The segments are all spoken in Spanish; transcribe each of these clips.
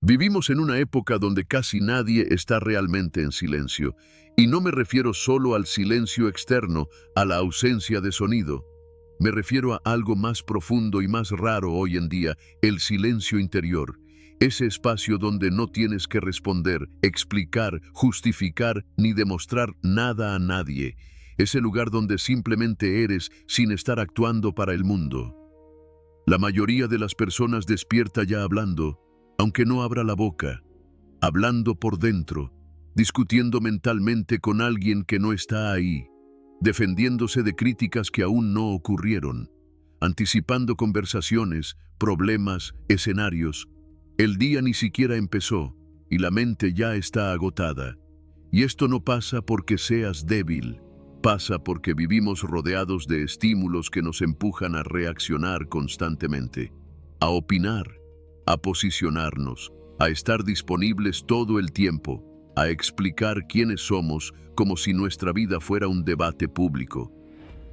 Vivimos en una época donde casi nadie está realmente en silencio, y no me refiero solo al silencio externo, a la ausencia de sonido. Me refiero a algo más profundo y más raro hoy en día, el silencio interior. Ese espacio donde no tienes que responder, explicar, justificar ni demostrar nada a nadie. Ese lugar donde simplemente eres sin estar actuando para el mundo. La mayoría de las personas despierta ya hablando, aunque no abra la boca, hablando por dentro, discutiendo mentalmente con alguien que no está ahí, defendiéndose de críticas que aún no ocurrieron, anticipando conversaciones, problemas, escenarios. El día ni siquiera empezó y la mente ya está agotada. Y esto no pasa porque seas débil, pasa porque vivimos rodeados de estímulos que nos empujan a reaccionar constantemente, a opinar, a posicionarnos, a estar disponibles todo el tiempo, a explicar quiénes somos como si nuestra vida fuera un debate público.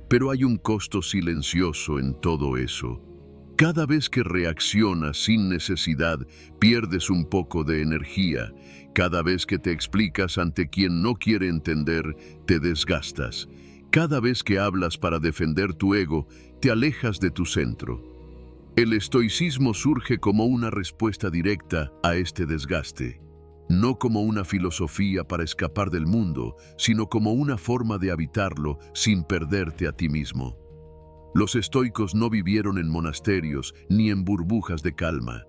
Pero hay un costo silencioso en todo eso. Cada vez que reaccionas sin necesidad, pierdes un poco de energía. Cada vez que te explicas ante quien no quiere entender, te desgastas. Cada vez que hablas para defender tu ego, te alejas de tu centro. El estoicismo surge como una respuesta directa a este desgaste, no como una filosofía para escapar del mundo, sino como una forma de habitarlo sin perderte a ti mismo. Los estoicos no vivieron en monasterios ni en burbujas de calma.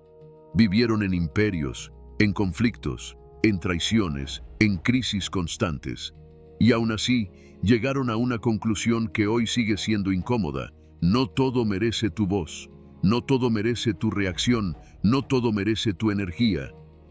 Vivieron en imperios, en conflictos, en traiciones, en crisis constantes. Y aún así, llegaron a una conclusión que hoy sigue siendo incómoda. No todo merece tu voz. No todo merece tu reacción, no todo merece tu energía.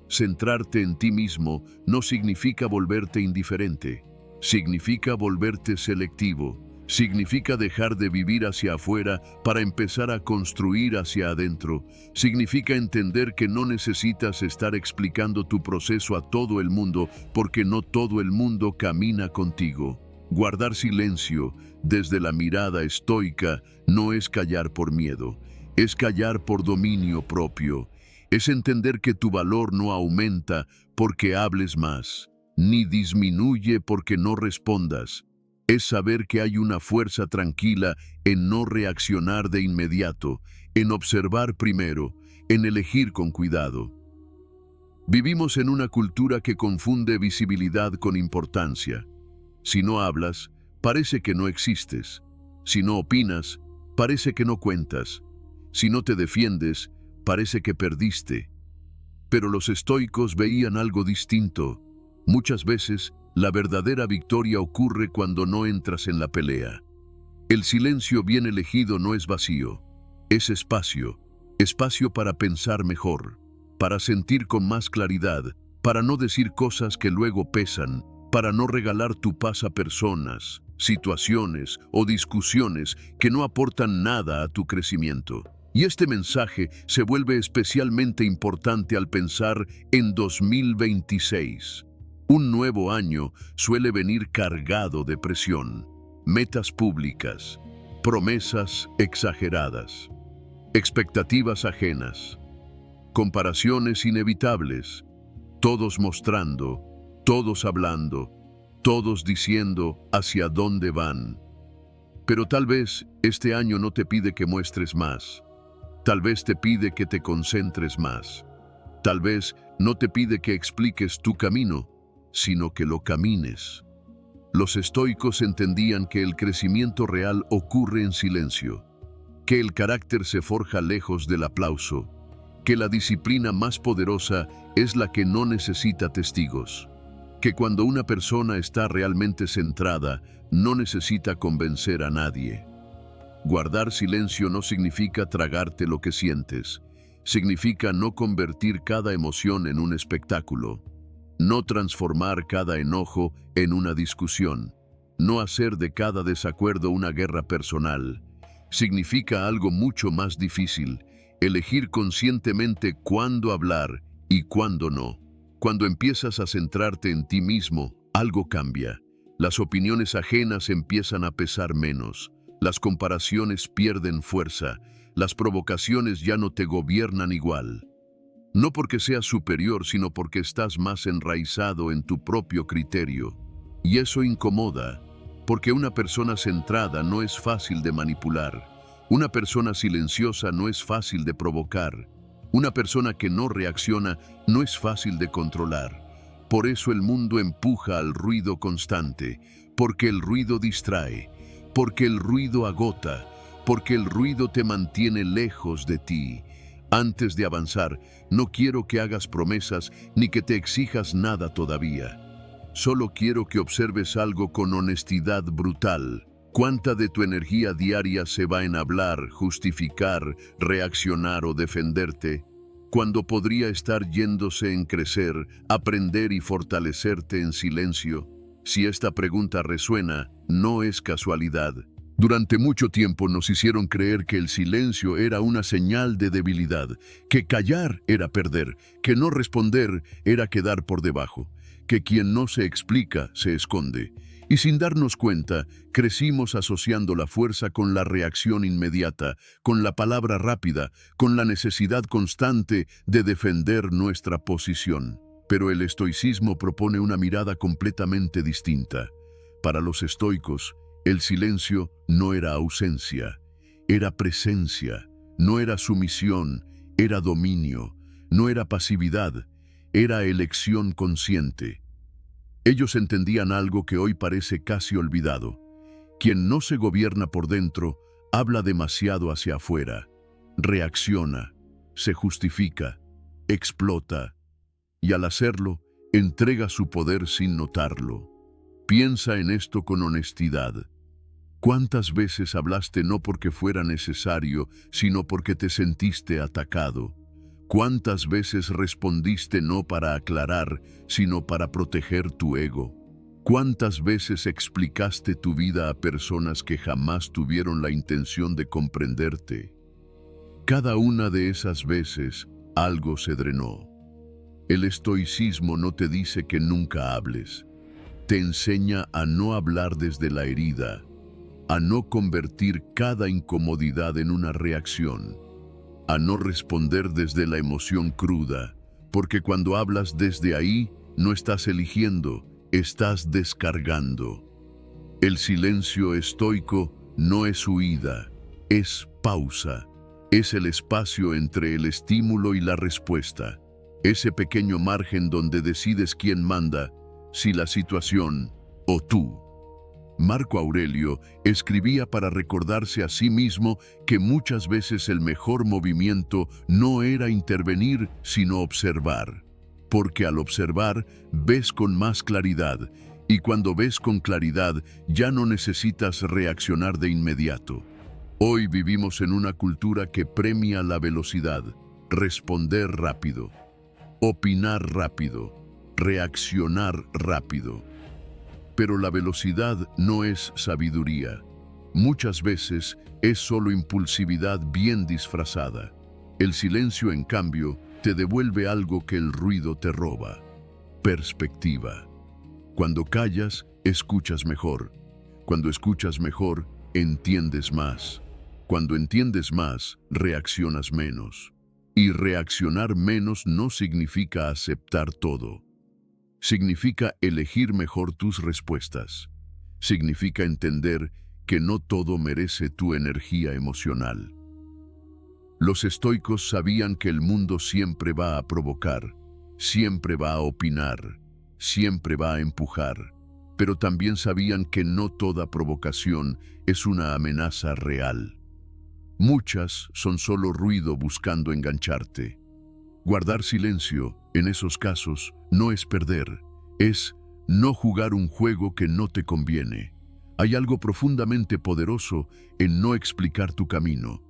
Centrarte en ti mismo no significa volverte indiferente, significa volverte selectivo, significa dejar de vivir hacia afuera para empezar a construir hacia adentro, significa entender que no necesitas estar explicando tu proceso a todo el mundo porque no todo el mundo camina contigo. Guardar silencio desde la mirada estoica no es callar por miedo. Es callar por dominio propio, es entender que tu valor no aumenta porque hables más, ni disminuye porque no respondas. Es saber que hay una fuerza tranquila en no reaccionar de inmediato, en observar primero, en elegir con cuidado. Vivimos en una cultura que confunde visibilidad con importancia. Si no hablas, parece que no existes. Si no opinas, parece que no cuentas. Si no te defiendes, parece que perdiste. Pero los estoicos veían algo distinto. Muchas veces, la verdadera victoria ocurre cuando no entras en la pelea. El silencio bien elegido no es vacío, es espacio. Espacio para pensar mejor, para sentir con más claridad, para no decir cosas que luego pesan, para no regalar tu paz a personas, situaciones o discusiones que no aportan nada a tu crecimiento. Y este mensaje se vuelve especialmente importante al pensar en 2026. Un nuevo año suele venir cargado de presión, metas públicas, promesas exageradas, expectativas ajenas, comparaciones inevitables, todos mostrando, todos hablando, todos diciendo hacia dónde van. Pero tal vez este año no te pide que muestres más. Tal vez te pide que te concentres más. Tal vez no te pide que expliques tu camino, sino que lo camines. Los estoicos entendían que el crecimiento real ocurre en silencio, que el carácter se forja lejos del aplauso, que la disciplina más poderosa es la que no necesita testigos, que cuando una persona está realmente centrada, no necesita convencer a nadie. Guardar silencio no significa tragarte lo que sientes, significa no convertir cada emoción en un espectáculo, no transformar cada enojo en una discusión, no hacer de cada desacuerdo una guerra personal. Significa algo mucho más difícil, elegir conscientemente cuándo hablar y cuándo no. Cuando empiezas a centrarte en ti mismo, algo cambia. Las opiniones ajenas empiezan a pesar menos. Las comparaciones pierden fuerza, las provocaciones ya no te gobiernan igual. No porque seas superior, sino porque estás más enraizado en tu propio criterio. Y eso incomoda, porque una persona centrada no es fácil de manipular. Una persona silenciosa no es fácil de provocar. Una persona que no reacciona no es fácil de controlar. Por eso el mundo empuja al ruido constante, porque el ruido distrae, porque el ruido agota, porque el ruido te mantiene lejos de ti. Antes de avanzar, no quiero que hagas promesas ni que te exijas nada todavía. Solo quiero que observes algo con honestidad brutal. ¿Cuánta de tu energía diaria se va en hablar, justificar, reaccionar o defenderte, cuando podría estar yéndose en crecer, aprender y fortalecerte en silencio? Si esta pregunta resuena, no es casualidad. Durante mucho tiempo nos hicieron creer que el silencio era una señal de debilidad, que callar era perder, que no responder era quedar por debajo, que quien no se explica se esconde. Y sin darnos cuenta, crecimos asociando la fuerza con la reacción inmediata, con la palabra rápida, con la necesidad constante de defender nuestra posición. Pero el estoicismo propone una mirada completamente distinta. Para los estoicos, el silencio no era ausencia, era presencia, no era sumisión, era dominio, no era pasividad, era elección consciente. Ellos entendían algo que hoy parece casi olvidado. Quien no se gobierna por dentro, habla demasiado hacia afuera, reacciona, se justifica, explota, y al hacerlo, entrega su poder sin notarlo. Piensa en esto con honestidad. ¿Cuántas veces hablaste no porque fuera necesario, sino porque te sentiste atacado? ¿Cuántas veces respondiste no para aclarar, sino para proteger tu ego? ¿Cuántas veces explicaste tu vida a personas que jamás tuvieron la intención de comprenderte? Cada una de esas veces, algo se drenó. El estoicismo no te dice que nunca hables. Te enseña a no hablar desde la herida, a no convertir cada incomodidad en una reacción, a no responder desde la emoción cruda, porque cuando hablas desde ahí, no estás eligiendo, estás descargando. El silencio estoico no es huida, es pausa, es el espacio entre el estímulo y la respuesta, ese pequeño margen donde decides quién manda, si la situación o tú. Marco Aurelio escribía para recordarse a sí mismo que muchas veces el mejor movimiento no era intervenir, sino observar. Porque al observar, ves con más claridad, y cuando ves con claridad, ya no necesitas reaccionar de inmediato. Hoy vivimos en una cultura que premia la velocidad, responder rápido, opinar rápido, reaccionar rápido. Pero la velocidad no es sabiduría. Muchas veces es solo impulsividad bien disfrazada. El silencio, en cambio, te devuelve algo que el ruido te roba: perspectiva. Cuando callas, escuchas mejor. Cuando escuchas mejor, entiendes más. Cuando entiendes más, reaccionas menos. Y reaccionar menos no significa aceptar todo. Significa elegir mejor tus respuestas. Significa entender que no todo merece tu energía emocional. Los estoicos sabían que el mundo siempre va a provocar, siempre va a opinar, siempre va a empujar, pero también sabían que no toda provocación es una amenaza real. Muchas son solo ruido buscando engancharte. Guardar silencio, en esos casos, no es perder, es no jugar un juego que no te conviene. Hay algo profundamente poderoso en no explicar tu camino,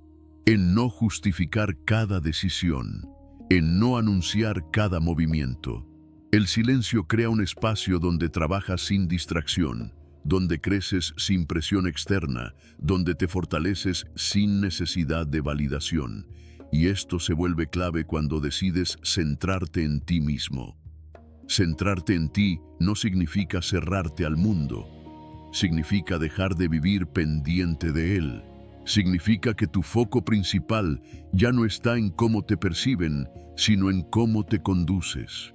en no justificar cada decisión, en no anunciar cada movimiento. El silencio crea un espacio donde trabajas sin distracción, donde creces sin presión externa, donde te fortaleces sin necesidad de validación. Y esto se vuelve clave cuando decides centrarte en ti mismo. Centrarte en ti no significa cerrarte al mundo. Significa dejar de vivir pendiente de él. Significa que tu foco principal ya no está en cómo te perciben, sino en cómo te conduces,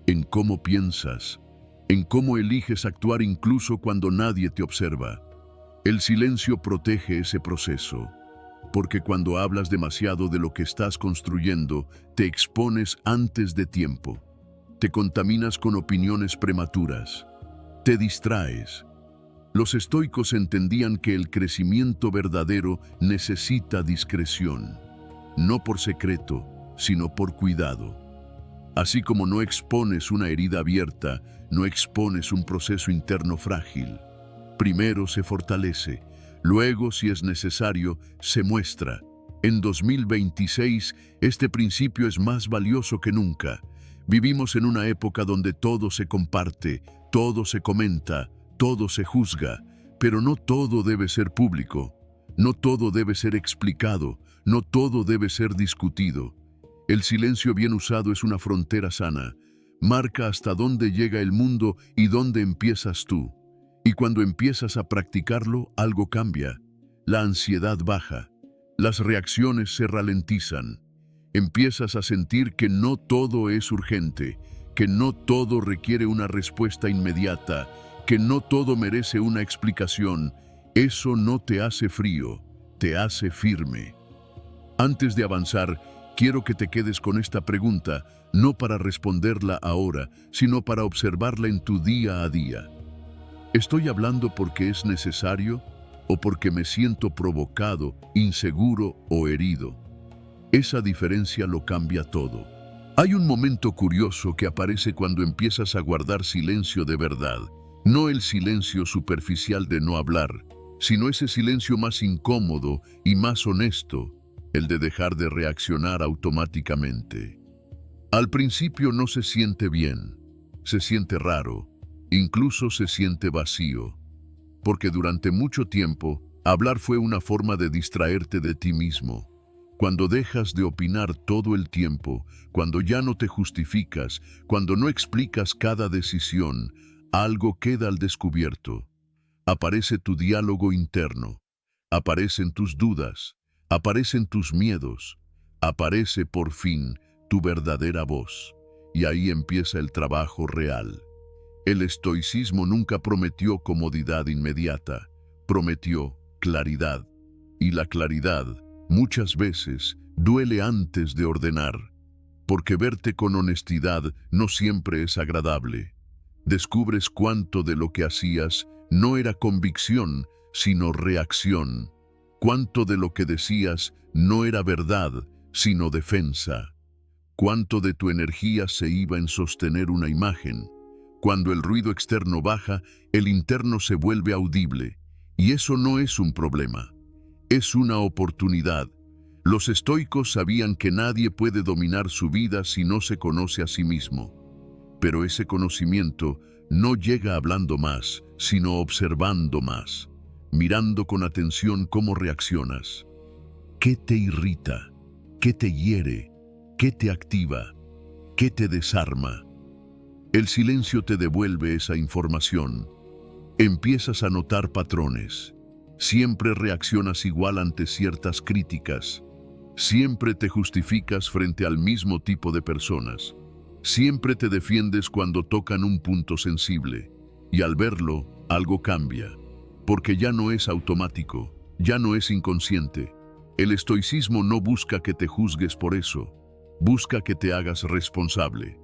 en cómo piensas, en cómo eliges actuar incluso cuando nadie te observa. El silencio protege ese proceso, porque cuando hablas demasiado de lo que estás construyendo, te expones antes de tiempo, te contaminas con opiniones prematuras, te distraes. Los estoicos entendían que el crecimiento verdadero necesita discreción, no por secreto, sino por cuidado. Así como no expones una herida abierta, no expones un proceso interno frágil. Primero se fortalece, luego, si es necesario, se muestra. En 2026, este principio es más valioso que nunca. Vivimos en una época donde todo se comparte, todo se comenta, todo se juzga, pero no todo debe ser público, no todo debe ser explicado, no todo debe ser discutido. El silencio bien usado es una frontera sana, marca hasta dónde llega el mundo y dónde empiezas tú. Y cuando empiezas a practicarlo, algo cambia. La ansiedad baja, las reacciones se ralentizan. Empiezas a sentir que no todo es urgente, que no todo requiere una respuesta inmediata, que no todo merece una explicación. Eso no te hace frío, te hace firme. Antes de avanzar, quiero que te quedes con esta pregunta, no para responderla ahora, sino para observarla en tu día a día. ¿Estoy hablando porque es necesario o porque me siento provocado, inseguro o herido? Esa diferencia lo cambia todo. Hay un momento curioso que aparece cuando empiezas a guardar silencio de verdad. No el silencio superficial de no hablar, sino ese silencio más incómodo y más honesto, el de dejar de reaccionar automáticamente. Al principio no se siente bien, se siente raro, incluso se siente vacío, porque durante mucho tiempo hablar fue una forma de distraerte de ti mismo. Cuando dejas de opinar todo el tiempo, cuando ya no te justificas, cuando no explicas cada decisión, algo queda al descubierto. Aparece tu diálogo interno, aparecen tus dudas, aparecen tus miedos, aparece por fin tu verdadera voz. Y ahí empieza el trabajo real. El estoicismo nunca prometió comodidad inmediata, prometió claridad. Y la claridad, muchas veces, duele antes de ordenar, porque verte con honestidad no siempre es agradable. Descubres cuánto de lo que hacías no era convicción, sino reacción. Cuánto de lo que decías no era verdad, sino defensa. Cuánto de tu energía se iba en sostener una imagen. Cuando el ruido externo baja, el interno se vuelve audible. Y eso no es un problema, es una oportunidad. Los estoicos sabían que nadie puede dominar su vida si no se conoce a sí mismo. Pero ese conocimiento no llega hablando más, sino observando más, mirando con atención cómo reaccionas. ¿Qué te irrita? ¿Qué te hiere? ¿Qué te activa? ¿Qué te desarma? El silencio te devuelve esa información. Empiezas a notar patrones. Siempre reaccionas igual ante ciertas críticas. Siempre te justificas frente al mismo tipo de personas. Siempre te defiendes cuando tocan un punto sensible. Y al verlo, algo cambia. Porque ya no es automático, ya no es inconsciente. El estoicismo no busca que te juzgues por eso. Busca que te hagas responsable.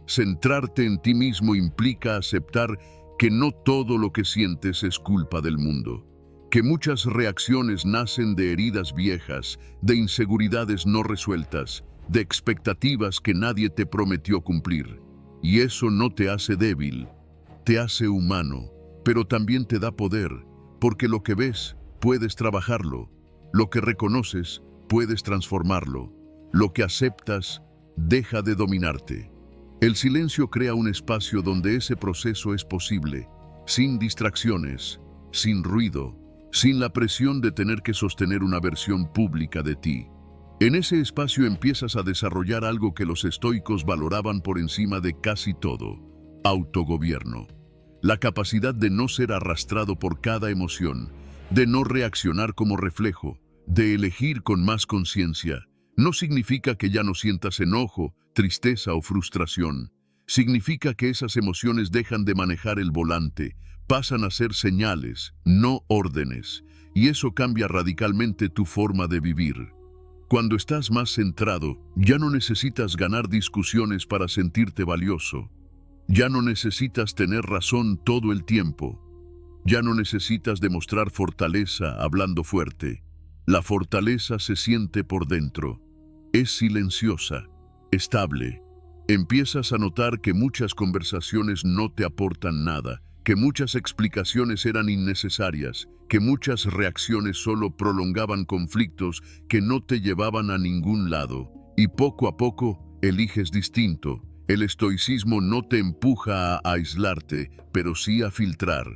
Centrarte en ti mismo implica aceptar que no todo lo que sientes es culpa del mundo, que muchas reacciones nacen de heridas viejas, de inseguridades no resueltas, de expectativas que nadie te prometió cumplir. Y eso no te hace débil, te hace humano, pero también te da poder, porque lo que ves, puedes trabajarlo, lo que reconoces, puedes transformarlo, lo que aceptas, deja de dominarte. El silencio crea un espacio donde ese proceso es posible, sin distracciones, sin ruido, sin la presión de tener que sostener una versión pública de ti. En ese espacio empiezas a desarrollar algo que los estoicos valoraban por encima de casi todo: autogobierno. La capacidad de no ser arrastrado por cada emoción, de no reaccionar como reflejo, de elegir con más conciencia. No significa que ya no sientas enojo, tristeza o frustración. Significa que esas emociones dejan de manejar el volante, pasan a ser señales, no órdenes, y eso cambia radicalmente tu forma de vivir. Cuando estás más centrado, ya no necesitas ganar discusiones para sentirte valioso. Ya no necesitas tener razón todo el tiempo. Ya no necesitas demostrar fortaleza hablando fuerte. La fortaleza se siente por dentro. Es silenciosa, estable. Empiezas a notar que muchas conversaciones no te aportan nada, que muchas explicaciones eran innecesarias, que muchas reacciones solo prolongaban conflictos que no te llevaban a ningún lado. Y poco a poco eliges distinto. El estoicismo no te empuja a aislarte, pero sí a filtrar,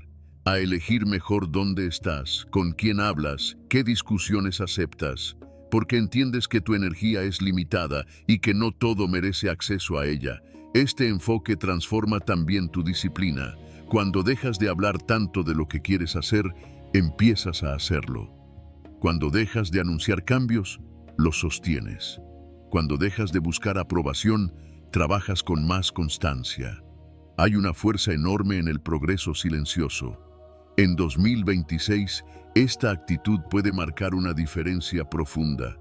a elegir mejor dónde estás, con quién hablas, qué discusiones aceptas, porque entiendes que tu energía es limitada y que no todo merece acceso a ella. Este enfoque transforma también tu disciplina. Cuando dejas de hablar tanto de lo que quieres hacer, empiezas a hacerlo. Cuando dejas de anunciar cambios, los sostienes. Cuando dejas de buscar aprobación, trabajas con más constancia. Hay una fuerza enorme en el progreso silencioso. En 2026, esta actitud puede marcar una diferencia profunda.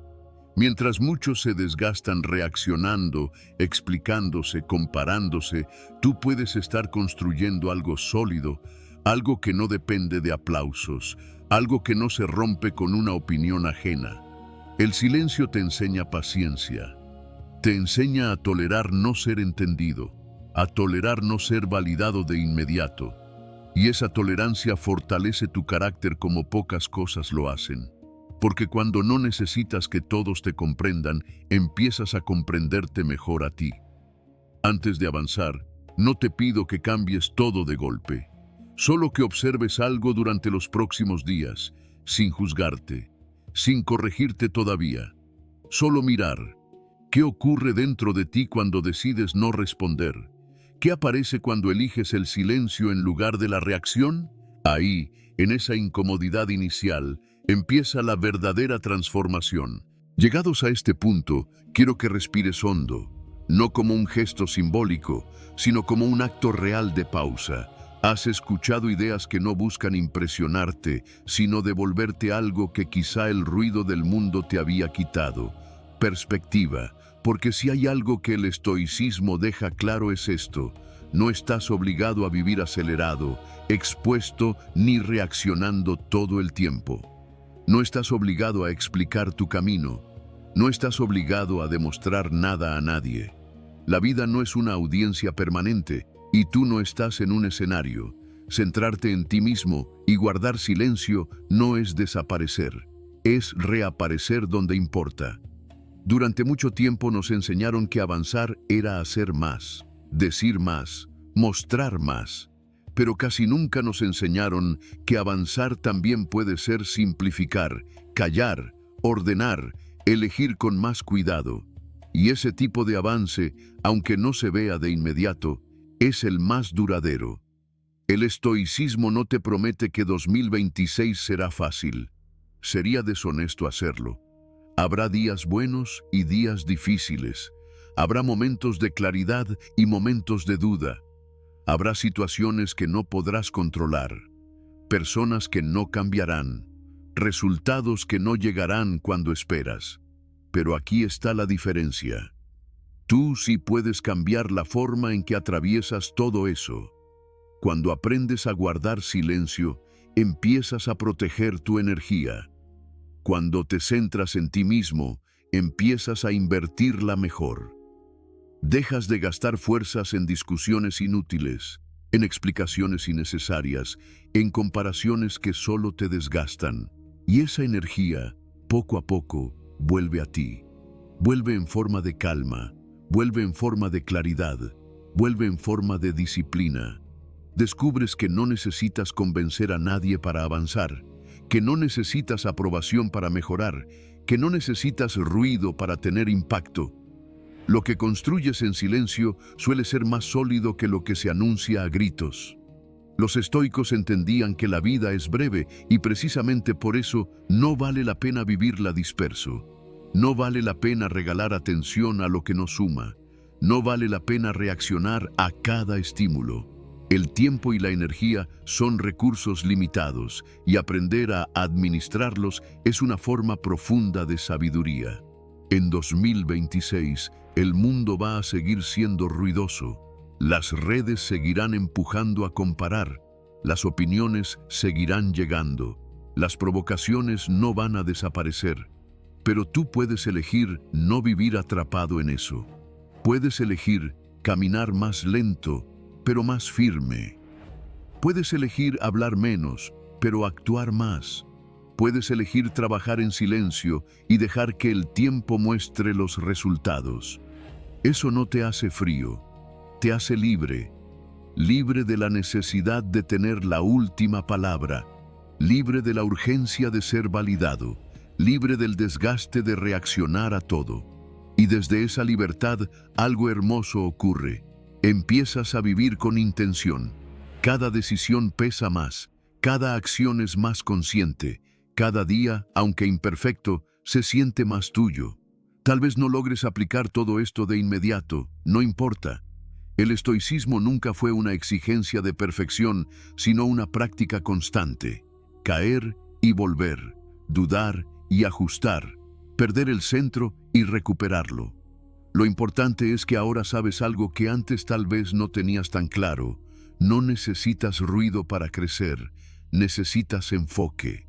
Mientras muchos se desgastan reaccionando, explicándose, comparándose, tú puedes estar construyendo algo sólido, algo que no depende de aplausos, algo que no se rompe con una opinión ajena. El silencio te enseña paciencia. Te enseña a tolerar no ser entendido, a tolerar no ser validado de inmediato. Y esa tolerancia fortalece tu carácter como pocas cosas lo hacen. Porque cuando no necesitas que todos te comprendan, empiezas a comprenderte mejor a ti. Antes de avanzar, no te pido que cambies todo de golpe. Solo que observes algo durante los próximos días, sin juzgarte, sin corregirte todavía. Solo mirar. ¿Qué ocurre dentro de ti cuando decides no responder? ¿Qué aparece cuando eliges el silencio en lugar de la reacción? Ahí, en esa incomodidad inicial, empieza la verdadera transformación. Llegados a este punto, quiero que respires hondo, no como un gesto simbólico, sino como un acto real de pausa. Has escuchado ideas que no buscan impresionarte, sino devolverte algo que quizá el ruido del mundo te había quitado. Perspectiva, porque si hay algo que el estoicismo deja claro es esto: no estás obligado a vivir acelerado, expuesto ni reaccionando todo el tiempo. No estás obligado a explicar tu camino, no estás obligado a demostrar nada a nadie. La vida no es una audiencia permanente y tú no estás en un escenario. Centrarte en ti mismo y guardar silencio no es desaparecer, es reaparecer donde importa. Durante mucho tiempo nos enseñaron que avanzar era hacer más, decir más, mostrar más. Pero casi nunca nos enseñaron que avanzar también puede ser simplificar, callar, ordenar, elegir con más cuidado. Y ese tipo de avance, aunque no se vea de inmediato, es el más duradero. El estoicismo no te promete que 2026 será fácil. Sería deshonesto hacerlo. Habrá días buenos y días difíciles. Habrá momentos de claridad y momentos de duda. Habrá situaciones que no podrás controlar, personas que no cambiarán, resultados que no llegarán cuando esperas. Pero aquí está la diferencia. Tú sí puedes cambiar la forma en que atraviesas todo eso. Cuando aprendes a guardar silencio, empiezas a proteger tu energía. Cuando te centras en ti mismo, empiezas a invertirla mejor. Dejas de gastar fuerzas en discusiones inútiles, en explicaciones innecesarias, en comparaciones que solo te desgastan. Y esa energía, poco a poco, vuelve a ti. Vuelve en forma de calma, vuelve en forma de claridad, vuelve en forma de disciplina. Descubres que no necesitas convencer a nadie para avanzar, que no necesitas aprobación para mejorar, que no necesitas ruido para tener impacto. Lo que construyes en silencio suele ser más sólido que lo que se anuncia a gritos. Los estoicos entendían que la vida es breve y precisamente por eso no vale la pena vivirla disperso. No vale la pena regalar atención a lo que no suma. No vale la pena reaccionar a cada estímulo. El tiempo y la energía son recursos limitados y aprender a administrarlos es una forma profunda de sabiduría. En 2026, el mundo va a seguir siendo ruidoso. Las redes seguirán empujando a comparar. Las opiniones seguirán llegando. Las provocaciones no van a desaparecer. Pero tú puedes elegir no vivir atrapado en eso. Puedes elegir caminar más lento, pero más firme. Puedes elegir hablar menos, pero actuar más. Puedes elegir trabajar en silencio y dejar que el tiempo muestre los resultados. Eso no te hace frío, te hace libre. Libre de la necesidad de tener la última palabra. Libre de la urgencia de ser validado. Libre del desgaste de reaccionar a todo. Y desde esa libertad algo hermoso ocurre. Empiezas a vivir con intención. Cada decisión pesa más. Cada acción es más consciente. Cada día, aunque imperfecto, se siente más tuyo. Tal vez no logres aplicar todo esto de inmediato, no importa. El estoicismo nunca fue una exigencia de perfección, sino una práctica constante. Caer y volver, dudar y ajustar, perder el centro y recuperarlo. Lo importante es que ahora sabes algo que antes tal vez no tenías tan claro. No necesitas ruido para crecer, necesitas enfoque.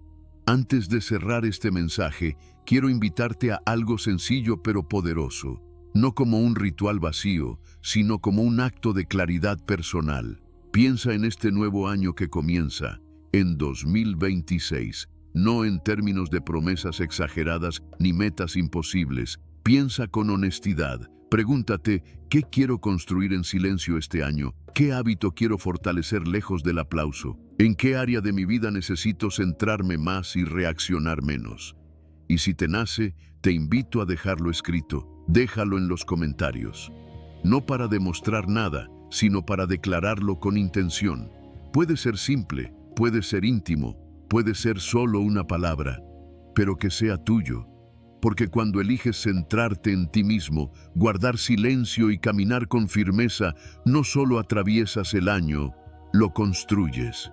Antes de cerrar este mensaje, quiero invitarte a algo sencillo pero poderoso. No como un ritual vacío, sino como un acto de claridad personal. Piensa en este nuevo año que comienza, en 2026, no en términos de promesas exageradas ni metas imposibles. Piensa con honestidad. Pregúntate, ¿qué quiero construir en silencio este año? ¿Qué hábito quiero fortalecer lejos del aplauso? ¿En qué área de mi vida necesito centrarme más y reaccionar menos? Y si te nace, te invito a dejarlo escrito. Déjalo en los comentarios. No para demostrar nada, sino para declararlo con intención. Puede ser simple, puede ser íntimo, puede ser solo una palabra, pero que sea tuyo. Porque cuando eliges centrarte en ti mismo, guardar silencio y caminar con firmeza, no solo atraviesas el año, lo construyes.